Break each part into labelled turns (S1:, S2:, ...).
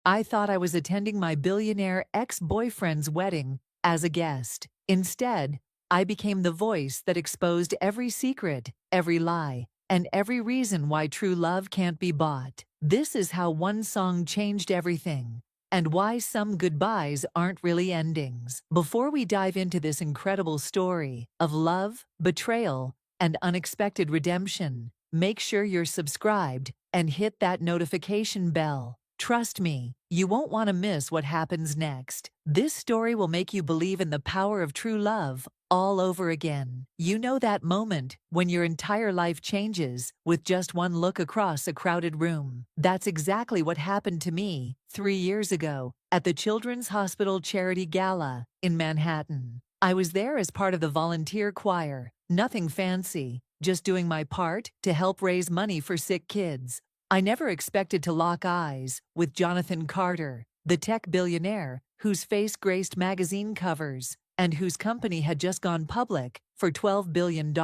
S1: I thought I was attending my billionaire ex-boyfriend's wedding as a guest. Instead, I became the voice that exposed every secret, every lie, and every reason why true love can't be bought. This is how one song changed everything, and why some goodbyes aren't really endings. Before we dive into this incredible story of love, betrayal, and unexpected redemption, make sure you're subscribed and hit that notification bell. Trust me, you won't want to miss what happens next. This story will make you believe in the power of true love all over again. You know that moment when your entire life changes with just one look across a crowded room. That's exactly what happened to me 3 years ago at the Children's Hospital Charity Gala in Manhattan. I was there as part of the volunteer choir, nothing fancy, just doing my part to help raise money for sick kids. I never expected to lock eyes with Jonathan Carter, the tech billionaire whose face graced magazine covers and whose company had just gone public for $12 billion.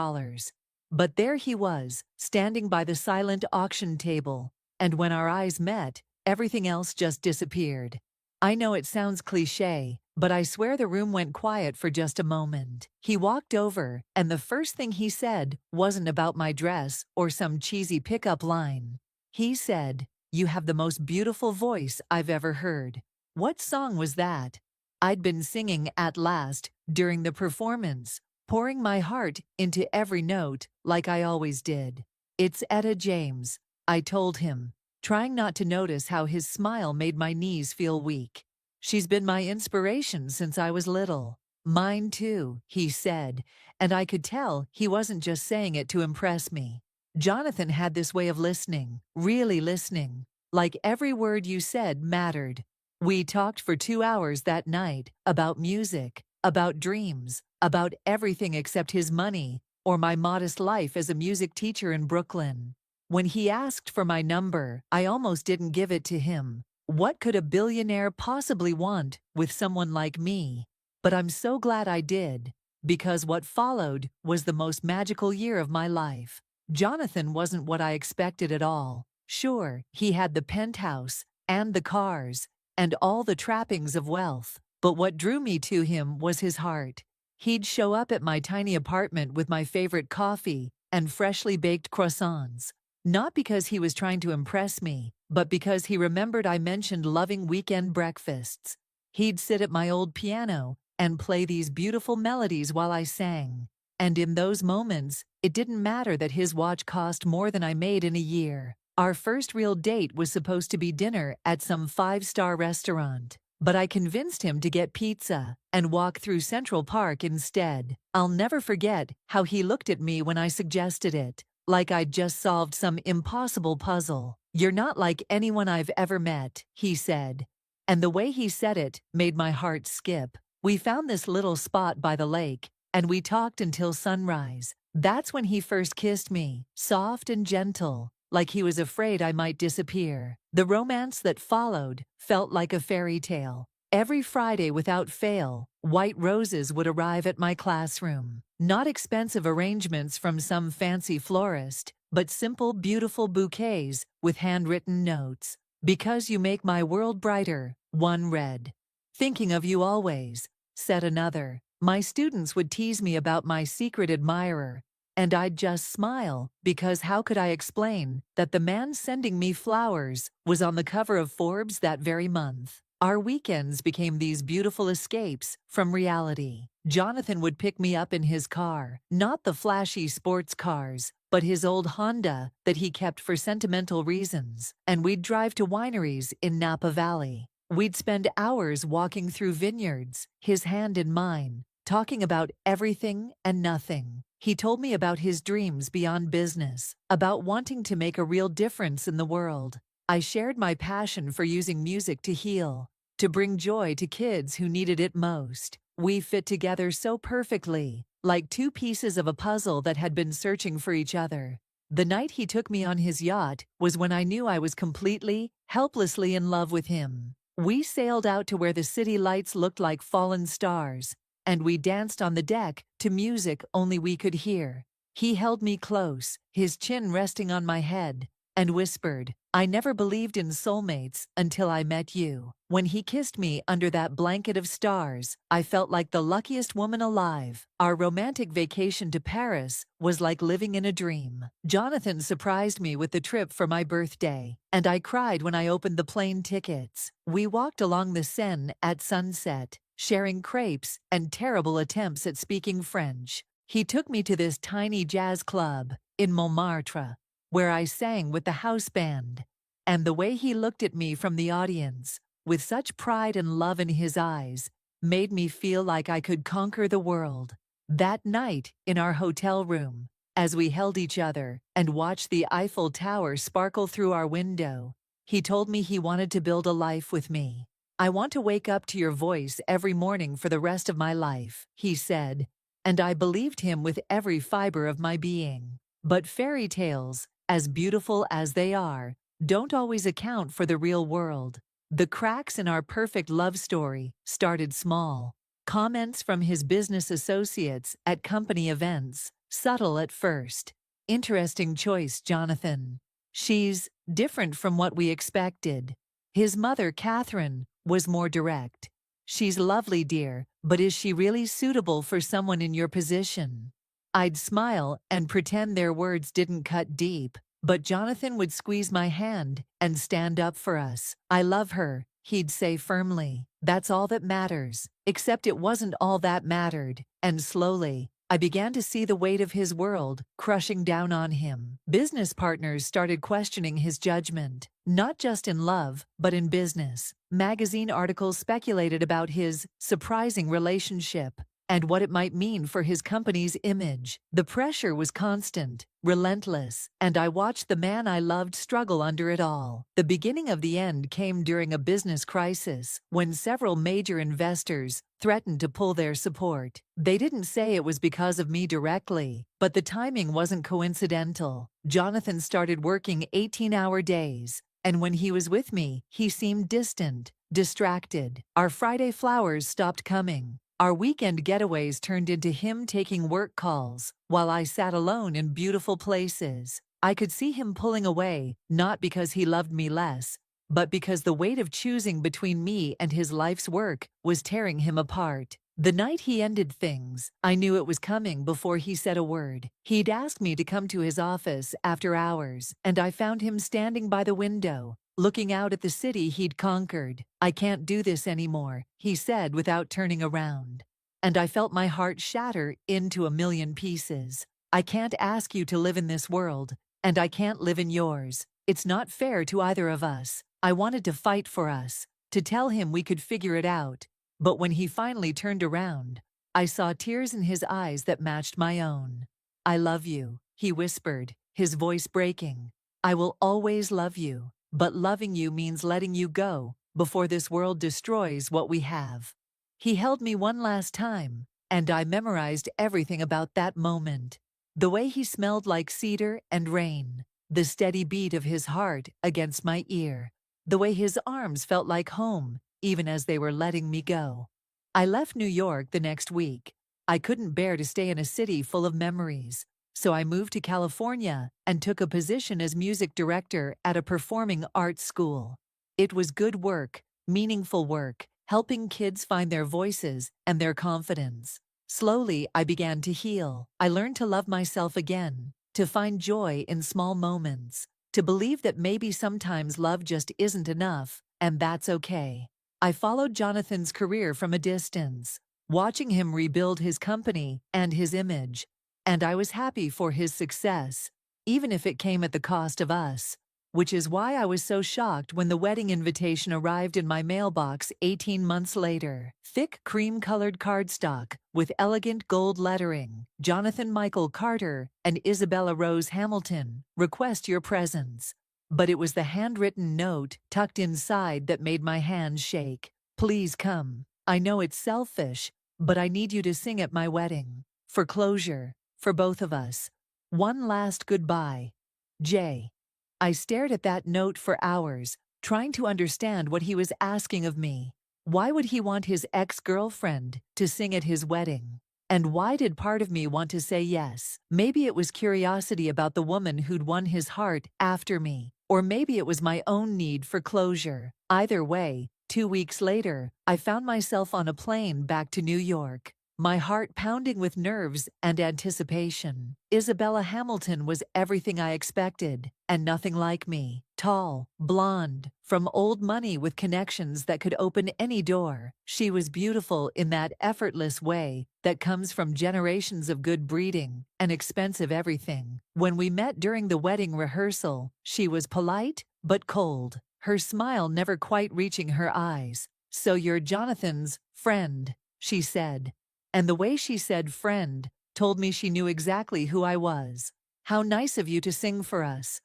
S1: But there he was, standing by the silent auction table, and when our eyes met, everything else just disappeared. I know it sounds cliché, but I swear the room went quiet for just a moment. He walked over, and the first thing he said wasn't about my dress or some cheesy pickup line. He said, "You have the most beautiful voice I've ever heard." What song was that? I'd been singing At Last during the performance, pouring my heart into every note like I always did. "It's Etta James," I told him, trying not to notice how his smile made my knees feel weak. "She's been my inspiration since I was little." "Mine too," he said, and I could tell he wasn't just saying it to impress me. Jonathan had this way of listening, really listening, like every word you said mattered. We talked for 2 hours that night about music, about dreams, about everything except his money or my modest life as a music teacher in Brooklyn. When he asked for my number, I almost didn't give it to him. What could a billionaire possibly want with someone like me? But I'm so glad I did, because what followed was the most magical year of my life. Jonathan wasn't what I expected at all. Sure, he had the penthouse, and the cars, and all the trappings of wealth. But what drew me to him was his heart. He'd show up at my tiny apartment with my favorite coffee and freshly baked croissants. Not because he was trying to impress me, but because he remembered I mentioned loving weekend breakfasts. He'd sit at my old piano and play these beautiful melodies while I sang. And in those moments, it didn't matter that his watch cost more than I made in a year. Our first real date was supposed to be dinner at some 5-star restaurant, but I convinced him to get pizza and walk through Central Park instead. I'll never forget how he looked at me when I suggested it, like I'd just solved some impossible puzzle. "You're not like anyone I've ever met," he said. And the way he said it made my heart skip. We found this little spot by the lake, and we talked until sunrise. That's when he first kissed me, soft and gentle, like he was afraid I might disappear. The romance that followed felt like a fairy tale. Every Friday without fail, white roses would arrive at my classroom. Not expensive arrangements from some fancy florist, but simple, beautiful bouquets with handwritten notes. "Because you make my world brighter," one read. "Thinking of you always," said another. My students would tease me about my secret admirer, and I'd just smile, because how could I explain that the man sending me flowers was on the cover of Forbes that very month? Our weekends became these beautiful escapes from reality. Jonathan would pick me up in his car, not the flashy sports cars, but his old Honda that he kept for sentimental reasons, and we'd drive to wineries in Napa Valley. We'd spend hours walking through vineyards, his hand in mine, talking about everything and nothing. He told me about his dreams beyond business, about wanting to make a real difference in the world. I shared my passion for using music to heal, to bring joy to kids who needed it most. We fit together so perfectly, like two pieces of a puzzle that had been searching for each other. The night he took me on his yacht was when I knew I was completely, helplessly in love with him. We sailed out to where the city lights looked like fallen stars, and we danced on the deck to music only we could hear. He held me close, his chin resting on my head, and whispered, "I never believed in soulmates until I met you." When he kissed me under that blanket of stars, I felt like the luckiest woman alive. Our romantic vacation to Paris was like living in a dream. Jonathan surprised me with the trip for my birthday, and I cried when I opened the plane tickets. We walked along the Seine at sunset, sharing crepes and terrible attempts at speaking French. He took me to this tiny jazz club in Montmartre, where I sang with the house band, and the way he looked at me from the audience, with such pride and love in his eyes, made me feel like I could conquer the world. That night, in our hotel room, as we held each other and watched the Eiffel Tower sparkle through our window, he told me he wanted to build a life with me. "I want to wake up to your voice every morning for the rest of my life," he said, and I believed him with every fiber of my being. But fairy tales, as beautiful as they are, don't always account for the real world. The cracks in our perfect love story started small. Comments from his business associates at company events, subtle at first. "Interesting choice, Jonathan. She's different from what we expected." His mother, Catherine, was more direct. "She's lovely, dear, but is she really suitable for someone in your position?" I'd smile and pretend their words didn't cut deep, but Jonathan would squeeze my hand and stand up for us. "I love her," he'd say firmly. "That's all that matters." Except it wasn't all that mattered, and slowly, I began to see the weight of his world crushing down on him. Business partners started questioning his judgment, not just in love, but in business. Magazine articles speculated about his surprising relationship and what it might mean for his company's image. The pressure was constant, relentless, and I watched the man I loved struggle under it all. The beginning of the end came during a business crisis, when several major investors threatened to pull their support. They didn't say it was because of me directly, but the timing wasn't coincidental. Jonathan started working 18-hour days, and when he was with me, he seemed distant, distracted. Our Friday flowers stopped coming. Our weekend getaways turned into him taking work calls, while I sat alone in beautiful places. I could see him pulling away, not because he loved me less, but because the weight of choosing between me and his life's work was tearing him apart. The night he ended things, I knew it was coming before he said a word. He'd asked me to come to his office after hours, and I found him standing by the window, looking out at the city he'd conquered. "I can't do this anymore," he said without turning around. And I felt my heart shatter into a million pieces. "I can't ask you to live in this world, and I can't live in yours. It's not fair to either of us." I wanted to fight for us, to tell him we could figure it out. But when he finally turned around, I saw tears in his eyes that matched my own. "I love you," he whispered, his voice breaking. "I will always love you. But loving you means letting you go before this world destroys what we have." He held me one last time, and I memorized everything about that moment. The way he smelled like cedar and rain, the steady beat of his heart against my ear, the way his arms felt like home, even as they were letting me go. I left New York the next week. I couldn't bear to stay in a city full of memories. So I moved to California and took a position as music director at a performing arts school. It was good work, meaningful work, helping kids find their voices and their confidence. Slowly, I began to heal. I learned to love myself again, to find joy in small moments, to believe that maybe sometimes love just isn't enough, and that's okay. I followed Jonathan's career from a distance, watching him rebuild his company and his image. And I was happy for his success, even if it came at the cost of us, which is why I was so shocked when the wedding invitation arrived in my mailbox 18 months later. Thick cream-colored cardstock with elegant gold lettering. "Jonathan Michael Carter and Isabella Rose Hamilton request your presence." But it was the handwritten note tucked inside that made my hands shake. "Please come. I know it's selfish, but I need you to sing at my wedding. For closure. For both of us. One last goodbye. Jay." I stared at that note for hours, trying to understand what he was asking of me. Why would he want his ex-girlfriend to sing at his wedding? And why did part of me want to say yes? Maybe it was curiosity about the woman who'd won his heart after me. or maybe it was my own need for closure. Either way, 2 weeks later, I found myself on a plane back to New York, my heart pounding with nerves and anticipation. Isabella Hamilton was everything I expected, and nothing like me. Tall, blonde, from old money with connections that could open any door. She was beautiful in that effortless way that comes from generations of good breeding and expensive everything. When we met during the wedding rehearsal, she was polite but cold, her smile never quite reaching her eyes. "So you're Jonathan's friend," she said. And the way she said friend told me she knew exactly who I was. "How nice of you to sing for us."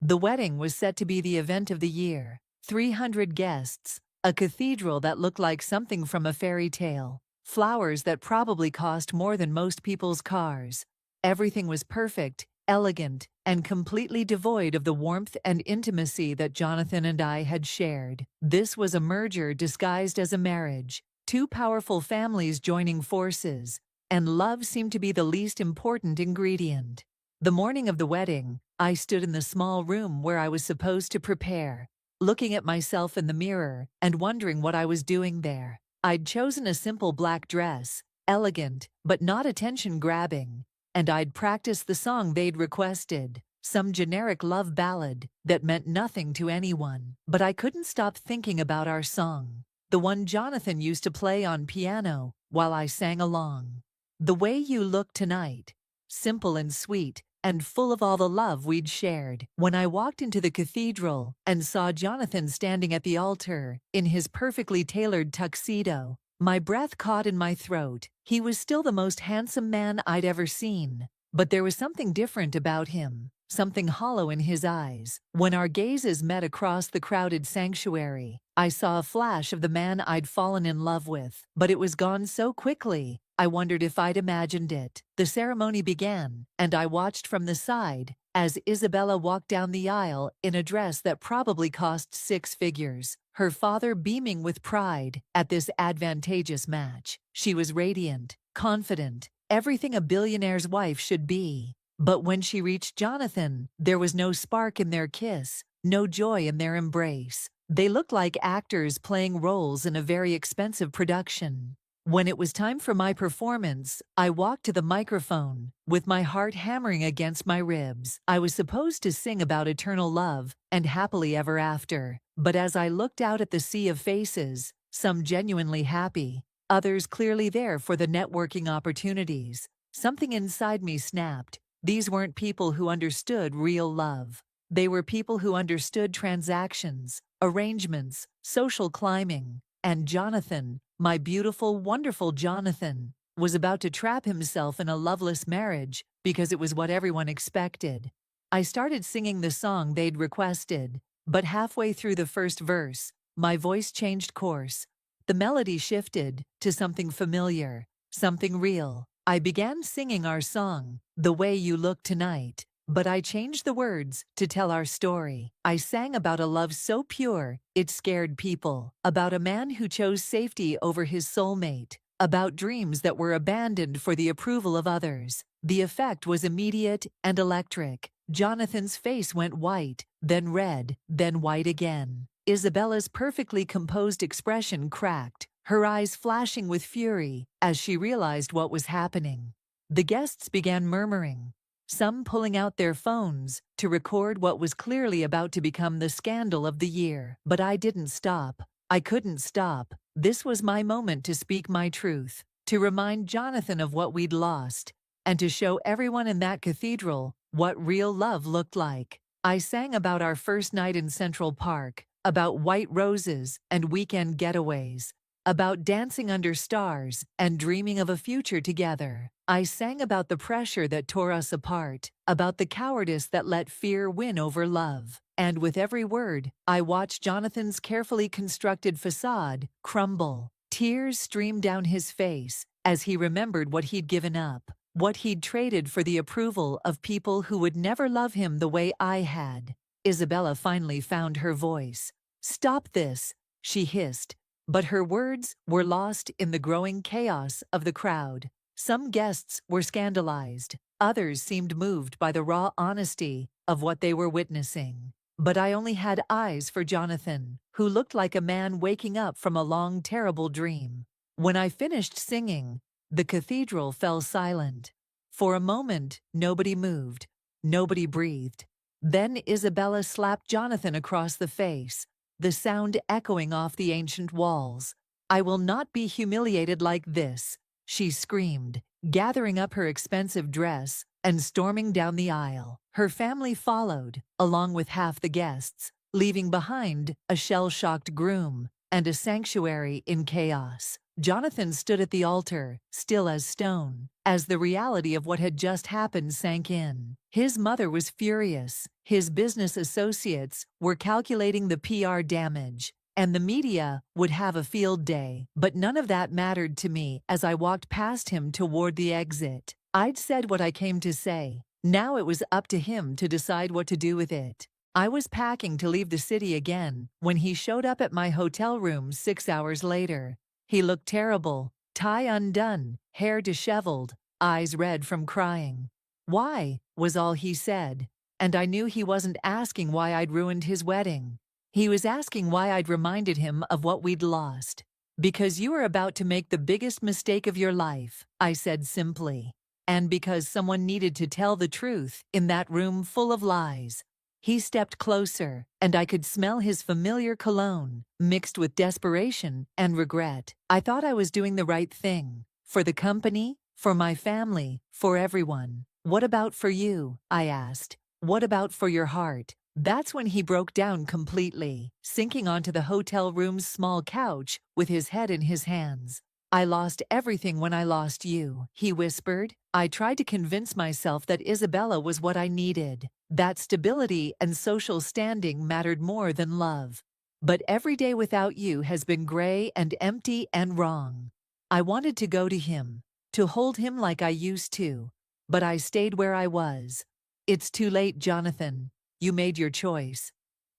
S1: The wedding was set to be the event of the year. 300 guests, a cathedral that looked like something from a fairy tale, flowers that probably cost more than most people's cars. Everything was perfect, elegant, and completely devoid of the warmth and intimacy that Jonathan and I had shared. This was a merger disguised as a marriage. Two powerful families joining forces, and love seemed to be the least important ingredient. The morning of the wedding, I stood in the small room where I was supposed to prepare, looking at myself in the mirror and wondering what I was doing there. I'd chosen a simple black dress, elegant but not attention-grabbing, and I'd practiced the song they'd requested, some generic love ballad that meant nothing to anyone. But I couldn't stop thinking about our song. The one Jonathan used to play on piano while I sang along. "The Way You Look Tonight." Simple and sweet, and full of all the love we'd shared. When I walked into the cathedral and saw Jonathan standing at the altar in his perfectly tailored tuxedo, my breath caught in my throat. He was still the most handsome man I'd ever seen, but there was something different about him. Something hollow in his eyes. When our gazes met across the crowded sanctuary, I saw a flash of the man I'd fallen in love with, but it was gone so quickly, I wondered if I'd imagined it. The ceremony began, and I watched from the side as Isabella walked down the aisle in a dress that probably cost 6 figures, her father beaming with pride at this advantageous match. She was radiant, confident, everything a billionaire's wife should be. But when she reached Jonathan, there was no spark in their kiss, no joy in their embrace. They looked like actors playing roles in a very expensive production. When it was time for my performance, I walked to the microphone, with my heart hammering against my ribs. I was supposed to sing about eternal love and happily ever after. But as I looked out at the sea of faces, some genuinely happy, others clearly there for the networking opportunities, something inside me snapped. These weren't people who understood real love. They were people who understood transactions, arrangements, social climbing. And Jonathan, my beautiful, wonderful Jonathan, was about to trap himself in a loveless marriage because it was what everyone expected. I started singing the song they'd requested, but halfway through the first verse, my voice changed course. The melody shifted to something familiar, something real. I began singing our song, "The Way You Look Tonight," but I changed the words to tell our story. I sang about a love so pure, it scared people, about a man who chose safety over his soulmate, about dreams that were abandoned for the approval of others. The effect was immediate and electric. Jonathan's face went white, then red, then white again. Isabella's perfectly composed expression cracked, her eyes flashing with fury as she realized what was happening. The guests began murmuring, some pulling out their phones to record what was clearly about to become the scandal of the year. But I didn't stop. I couldn't stop. This was my moment to speak my truth, to remind Jonathan of what we'd lost, and to show everyone in that cathedral what real love looked like. I sang about our first night in Central Park, about white roses and weekend getaways, about dancing under stars and dreaming of a future together. I sang about the pressure that tore us apart, about the cowardice that let fear win over love. And with every word, I watched Jonathan's carefully constructed facade crumble. Tears streamed down his face as he remembered what he'd given up, what he'd traded for the approval of people who would never love him the way I had. Isabella finally found her voice. "Stop this," she hissed. But her words were lost in the growing chaos of the crowd. Some guests were scandalized. Others seemed moved by the raw honesty of what they were witnessing. But I only had eyes for Jonathan, who looked like a man waking up from a long, terrible dream. When I finished singing, the cathedral fell silent. For a moment, nobody moved, nobody breathed. Then Isabella slapped Jonathan across the face, the sound echoing off the ancient walls. "I will not be humiliated like this," she screamed, gathering up her expensive dress and storming down the aisle. Her family followed, along with half the guests, leaving behind a shell-shocked groom and a sanctuary in chaos. Jonathan stood at the altar, still as stone, as the reality of what had just happened sank in. His mother was furious, his business associates were calculating the PR damage, and the media would have a field day. But none of that mattered to me as I walked past him toward the exit. I'd said what I came to say. Now it was up to him to decide what to do with it. I was packing to leave the city again when he showed up at my hotel room 6 hours later. He looked terrible, tie undone, hair disheveled, eyes red from crying. "Why?" was all he said, and I knew he wasn't asking why I'd ruined his wedding. He was asking why I'd reminded him of what we'd lost. "Because you are about to make the biggest mistake of your life," I said simply. "And because someone needed to tell the truth in that room full of lies." He stepped closer, and I could smell his familiar cologne, mixed with desperation and regret. I thought I was doing the right thing. For the company, for my family, for everyone. "What about for you?" I asked. "What about for your heart?" That's when he broke down completely, sinking onto the hotel room's small couch with his head in his hands. "I lost everything when I lost you," he whispered. I tried to convince myself that Isabella was what I needed, that stability and social standing mattered more than love. But every day without you has been gray and empty and wrong. I wanted to go to him, to hold him like I used to, but I stayed where I was. "It's too late, Jonathan. You made your choice."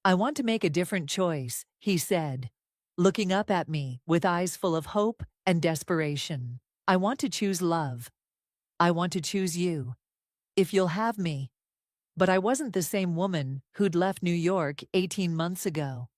S1: "I want to make a different choice," he said, looking up at me with eyes full of hope and desperation. "I want to choose love. I want to choose you. If you'll have me." But I wasn't the same woman who'd left New York 18 months ago.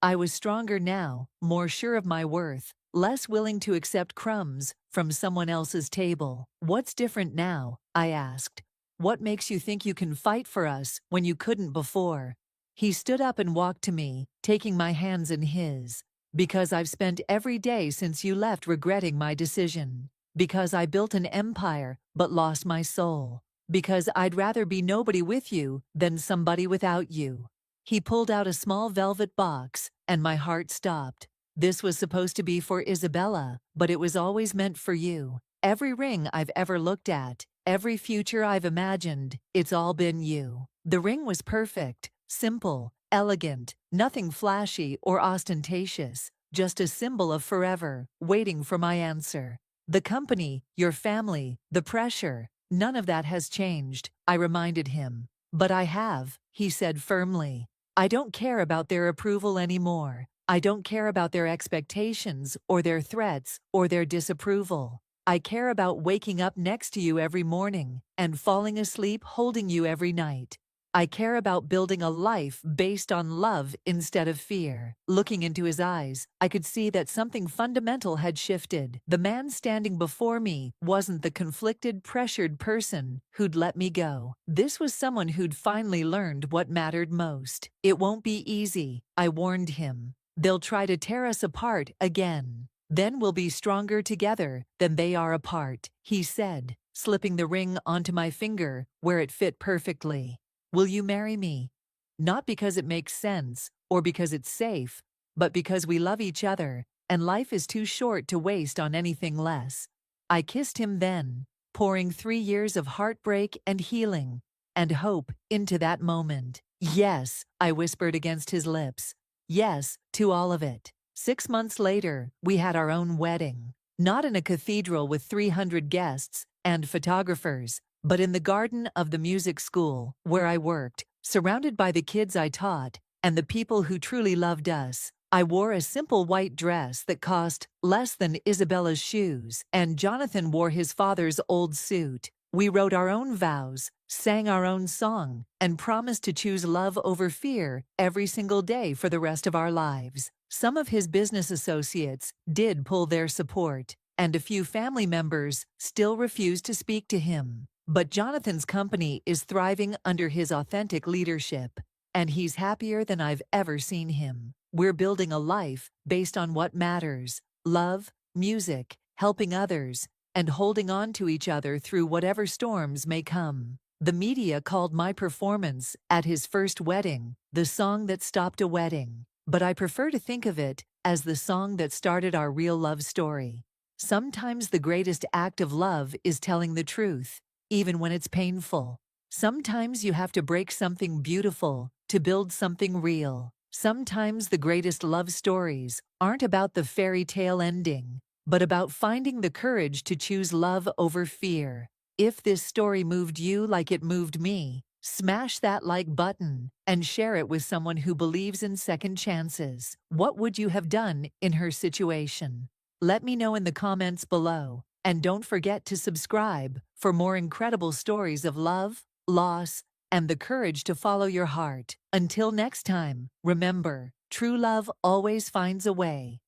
S1: I was stronger now, more sure of my worth, less willing to accept crumbs from someone else's table. "What's different now?" I asked. "What makes you think you can fight for us when you couldn't before?" He stood up and walked to me, taking my hands in his. "Because I've spent every day since you left regretting my decision. Because I built an empire but lost my soul. Because I'd rather be nobody with you than somebody without you." He pulled out a small velvet box, and my heart stopped. "This was supposed to be for Isabella, but it was always meant for you. Every ring I've ever looked at, every future I've imagined, it's all been you." The ring was perfect, simple, elegant, nothing flashy or ostentatious, just a symbol of forever, waiting for my answer. "The company, your family, the pressure, none of that has changed," I reminded him. "But I have," he said firmly. "I don't care about their approval anymore. I don't care about their expectations or their threats or their disapproval. I care about waking up next to you every morning and falling asleep holding you every night. I care about building a life based on love instead of fear." Looking into his eyes, I could see that something fundamental had shifted. The man standing before me wasn't the conflicted, pressured person who'd let me go. This was someone who'd finally learned what mattered most. "It won't be easy," I warned him. "They'll try to tear us apart again. Then we'll be stronger together than they are apart," he said, slipping the ring onto my finger where it fit perfectly. "Will you marry me? Not because it makes sense or because it's safe, but because we love each other and life is too short to waste on anything less." I kissed him then, pouring 3 years of heartbreak and healing and hope into that moment. "Yes," I whispered against his lips. "Yes, to all of it." 6 months later, we had our own wedding. Not in a cathedral with 300 guests and photographers, but in the garden of the music school where I worked, surrounded by the kids I taught and the people who truly loved us. I wore a simple white dress that cost less than Isabella's shoes, and Jonathan wore his father's old suit. We wrote our own vows, sang our own song, and promised to choose love over fear every single day for the rest of our lives. Some of his business associates did pull their support, and a few family members still refused to speak to him. But Jonathan's company is thriving under his authentic leadership, and he's happier than I've ever seen him. We're building a life based on what matters: love, music, helping others, and holding on to each other through whatever storms may come. The media called my performance at his first wedding the song that stopped a wedding, but I prefer to think of it as the song that started our real love story. Sometimes the greatest act of love is telling the truth, even when it's painful. Sometimes you have to break something beautiful to build something real. Sometimes the greatest love stories aren't about the fairy tale ending, but about finding the courage to choose love over fear. If this story moved you like it moved me, smash that like button and share it with someone who believes in second chances. What would you have done in her situation? Let me know in the comments below, and don't forget to subscribe for more incredible stories of love, loss, and the courage to follow your heart. Until next time, remember, true love always finds a way.